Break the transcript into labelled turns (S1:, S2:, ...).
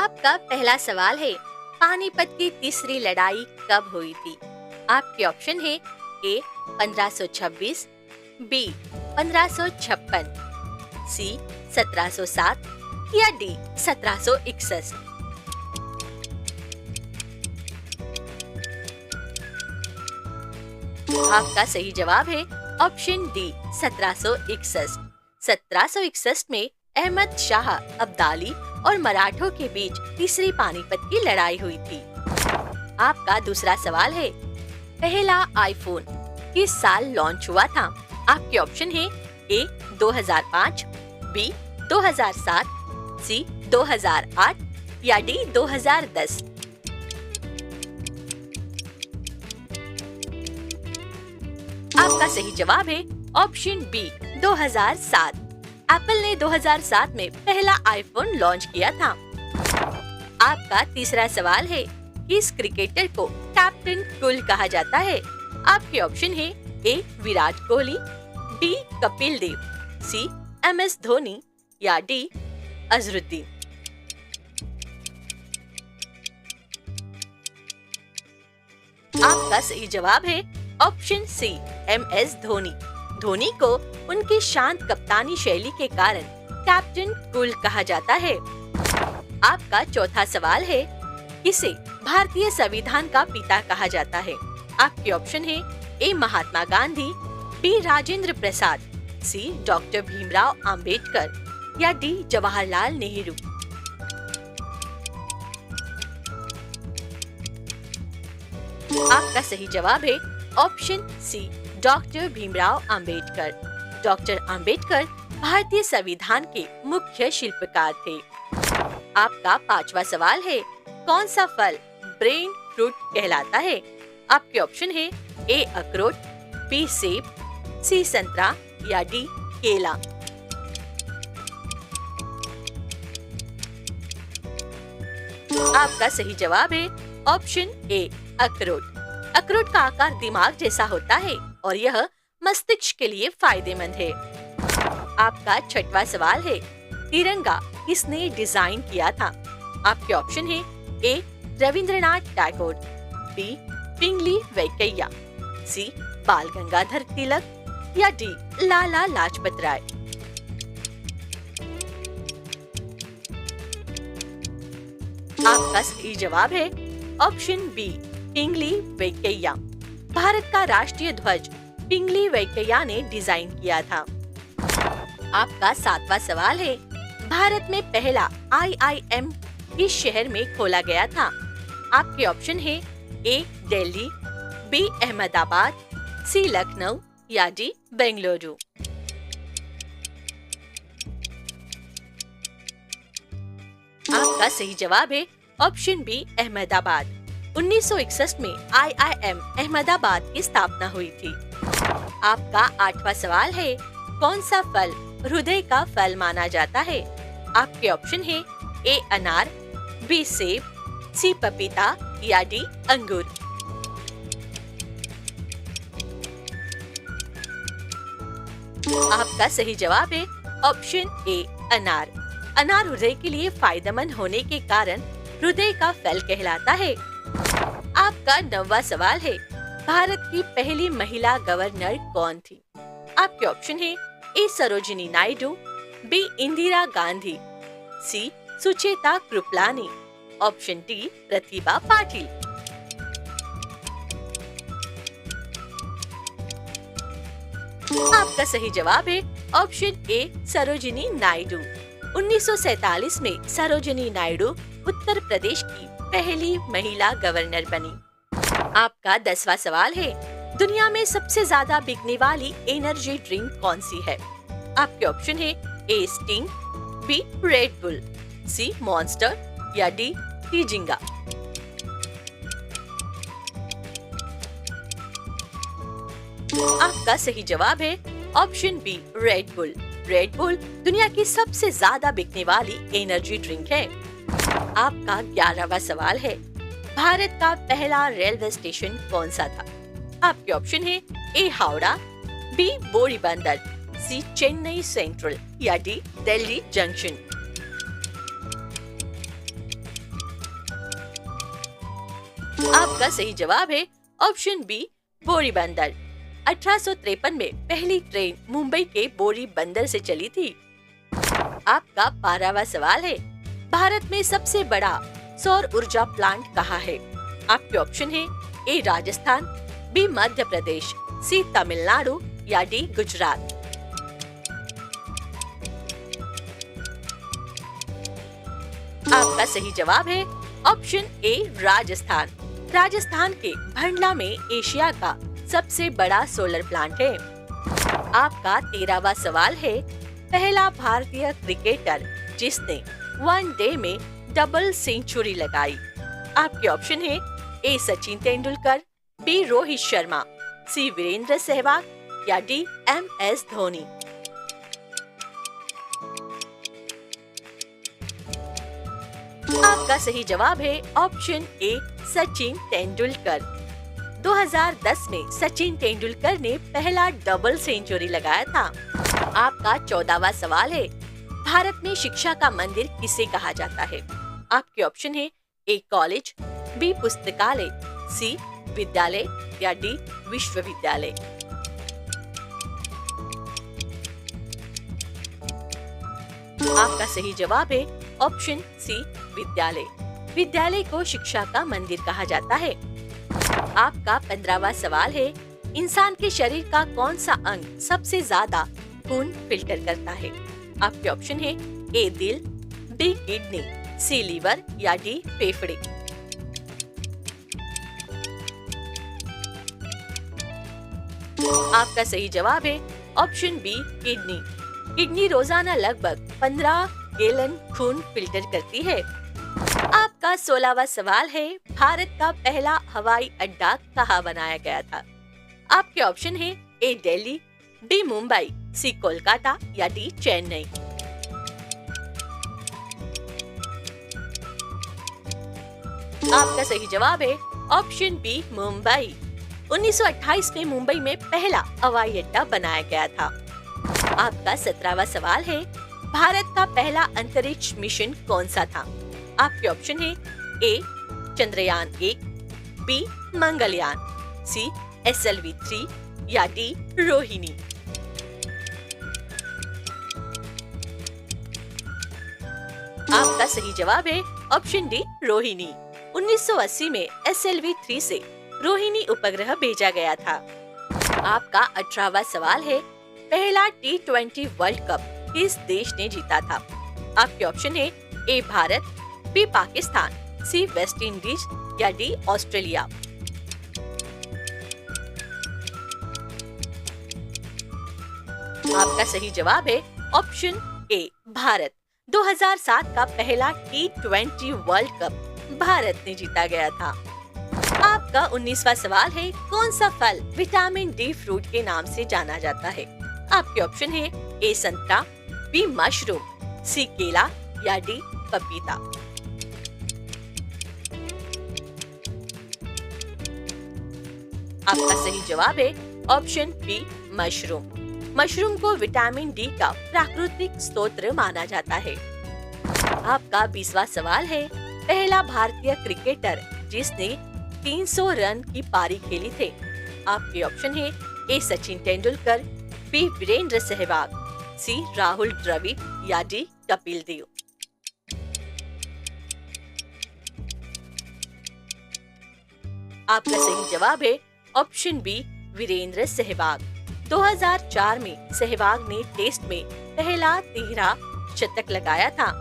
S1: आपका पहला सवाल है, पानीपत की तीसरी लड़ाई कब हुई थी? आपके ऑप्शन है ए 1526, बी 1556, सी 1707 या डी 1761। आपका सही जवाब है ऑप्शन डी 1761। 1761 में अहमद शाह अब्दाली और मराठों के बीच तीसरी पानीपत की लड़ाई हुई थी। आपका दूसरा सवाल है, पहला आईफोन किस साल लॉन्च हुआ था? आपके ऑप्शन है ए 2005, बी 2007, सी 2008 या डी 2010। आपका सही जवाब है ऑप्शन बी 2007। एप्पल ने 2007 में पहला आईफोन लॉन्च किया था। आपका तीसरा सवाल है, किस क्रिकेटर को कैप्टन कूल कहा जाता है? आपके ऑप्शन है A Virat Kohli, B Kapil Dev, C MS Dhoni या डी अजरुद्दीन। आपका सही जवाब है option C MS Dhoni. Dhoni को उनकी शांत कप्तानी शैली के कारण कैप्टन कूल कहा जाता है। आपका चौथा सवाल है, किसे भारतीय संविधान का पिता कहा जाता है? आपके ऑप्शन है A Mahatma Gandhi, B Rajendra Prasad, C doctor Bhimrao Ambedkar या डी जवाहरलाल नेहरू। आपका सही जवाब है option C doctor Bhimrao Ambedkar. Doctor Ambedkar भारतीय संविधान के मुख्य शिल्पकार थे। आपका पांचवा सवाल है, कौन सा फल ब्रेन फ्रूट कहलाता है? आपके ऑप्शन है ए अखरोट, बी सेब, सी संतरा या डी केला। आपका सही जवाब है ऑप्शन ए अखरोट। अखरोट का आकार दिमाग जैसा होता है और यह मस्तिष्क के लिए फायदेमंद है। आपका छठवां सवाल है, तिरंगा किसने डिजाइन किया था? आपके ऑप्शन है ए रविंद्रनाथ टैगोर, बी पिंगली वेंकैया, सी बाल गंगाधर तिलक या डी लाला लाजपत राय। आपका सही जवाब है ऑप्शन बी पिंगली वेंकैया। भारत का राष्ट्रीय ध्वज पिंगली वेंकैया ने डिजाइन किया था। आपका सातवां सवाल है, भारत में पहला IIM किस शहर में खोला गया था? आपके ऑप्शन है ए दिल्ली, बी अहमदाबाद, सी लखनऊ या डी बेंगलुरु। आपका सही जवाब है ऑप्शन बी अहमदाबाद। 1961 में IIM अहमदाबाद की स्थापना हुई थी। आपका आठवां सवाल है, कौन सा फल हृदय का फल माना जाता है? आपके ऑप्शन है ए अनार, बी सेब, सी पपीता या डी अंगूर। आपका सही जवाब है ऑप्शन ए अनार। अनार हृदय के लिए फायदेमंद होने के कारण हृदय का फल कहलाता है। आपका नौवां सवाल है, भारत की पहली महिला गवर्नर कौन थी? आपके ऑप्शन है ए सरोजिनी नायडू, बी इंदिरा गांधी, सी सुचेता कृपलानी, ऑप्शन डी प्रतिभा पाटिल। आपका सही जवाब है ऑप्शन ए सरोजिनी नायडू। 1947 में सरोजिनी नायडू उत्तर प्रदेश की पहली महिला गवर्नर बनी। आपका 10वां सवाल है, दुनिया में सबसे ज्यादा बिकने वाली एनर्जी ड्रिंक कौन सी है? आपके ऑप्शन है A Sting, B Red Bull, C Monster या डी टीजिंगा। आपका सही जवाब है option B Red Bull. Red Bull दुनिया की सबसे ज्यादा बिकने वाली एनर्जी ड्रिंक है। आपका 11वां सवाल है, भारत का पहला रेलवे स्टेशन कौन सा था? आपके ऑप्शन है ए हावड़ा, बी बोरीबंदर, सी चेन्नई सेंट्रल या डी दिल्ली जंक्शन। आपका सही जवाब है ऑप्शन बी बोरी बंदर। 1853 में पहली ट्रेन मुंबई के बोरी बंदर से चली थी। आपका 12वां सवाल है, भारत में सबसे बड़ा सौर ऊर्जा प्लांट कहाँ है? आपके ऑप्शन है ए राजस्थान, बी मध्य प्रदेश, सी तमिलनाडु या डी गुजरात। आपका सही जवाब है ऑप्शन ए राजस्थान। राजस्थान के भंडला में एशिया का सबसे बड़ा सोलर प्लांट है। आपका 13वां सवाल है, पहला भारतीय क्रिकेटर जिसने वनडे में डबल सेंचुरी लगाई। आपके ऑप्शन है ए सचिन तेंदुलकर, बी रोहित शर्मा, सी वीरेंद्र सहवाग या डी MS धोनी। आपका सही जवाब है ऑप्शन ए सचिन तेंदुलकर। 2010 में सचिन तेंदुलकर ने पहला डबल सेंचुरी लगाया था। आपका 14वां सवाल है, भारत में शिक्षा का मंदिर किसे कहा जाता है? आपके ऑप्शन है ए कॉलेज, बी पुस्तकालय, सी विद्यालय या डी विश्वविद्यालय। आपका सही जवाब है ऑप्शन सी विद्यालय। विद्यालय को शिक्षा का मंदिर कहा जाता है। आपका 15वां सवाल है, इंसान के शरीर का कौन सा अंग सबसे ज्यादा खून फिल्टर करता है? आपके ऑप्शन है ए दिल, बी किडनी, सी लीवर या डी फेफड़े। आपका सही जवाब है ऑप्शन बी किडनी। किडनी रोजाना लगभग 15 गैलन खून फिल्टर करती है। आपका 16वां सवाल है, भारत का पहला हवाई अड्डा कहाँ बनाया गया था? आपके ऑप्शन है ए दिल्ली, बी मुंबई, सी कोलकाता या डी चेन्नई। आपका सही जवाब है ऑप्शन बी मुंबई। 1928 में मुंबई में पहला हवाई अड्डा बनाया गया था। आपका 17वां सवाल है, भारत का पहला अंतरिक्ष मिशन कौन सा था? आपके ऑप्शन है ए चंद्रयान 1, बी मंगलयान, सी SLV-3 या डी रोहिणी। आपका सही जवाब है ऑप्शन डी रोहिणी। 1980 में SLV-3 से रोहिणी उपग्रह भेजा गया था। आपका 18वां सवाल है, पहला T20 वर्ल्ड कप किस देश ने जीता था? आपके ऑप्शन है ए भारत, बी पाकिस्तान, सी वेस्ट इंडीज या डी ऑस्ट्रेलिया। आपका सही जवाब है ऑप्शन ए भारत। 2007 का पहला T20 वर्ल्ड कप भारत ने जीता गया था। आपका 19वां सवाल है, कौन सा फल विटामिन डी फ्रूट के नाम से जाना जाता है? आपके ऑप्शन है ए संतरा, बी मशरूम, सी केला या डी पपीता। आपका सही जवाब है ऑप्शन बी मशरूम। मशरूम को विटामिन डी का प्राकृतिक स्रोत माना जाता है। आपका 20वां सवाल है, पहला भारतीय क्रिकेटर जिसने 300 रन की पारी खेली थे। आपके ऑप्शन है ए सचिन तेंदुलकर, बी वीरेंद्र सहवाग, सी राहुल द्रविड़ या डी कपिल देव। आपका सही जवाब है ऑप्शन बी वीरेंद्र सहवाग। 2004 में सहवाग ने टेस्ट में पहला 13 शतक लगाया था।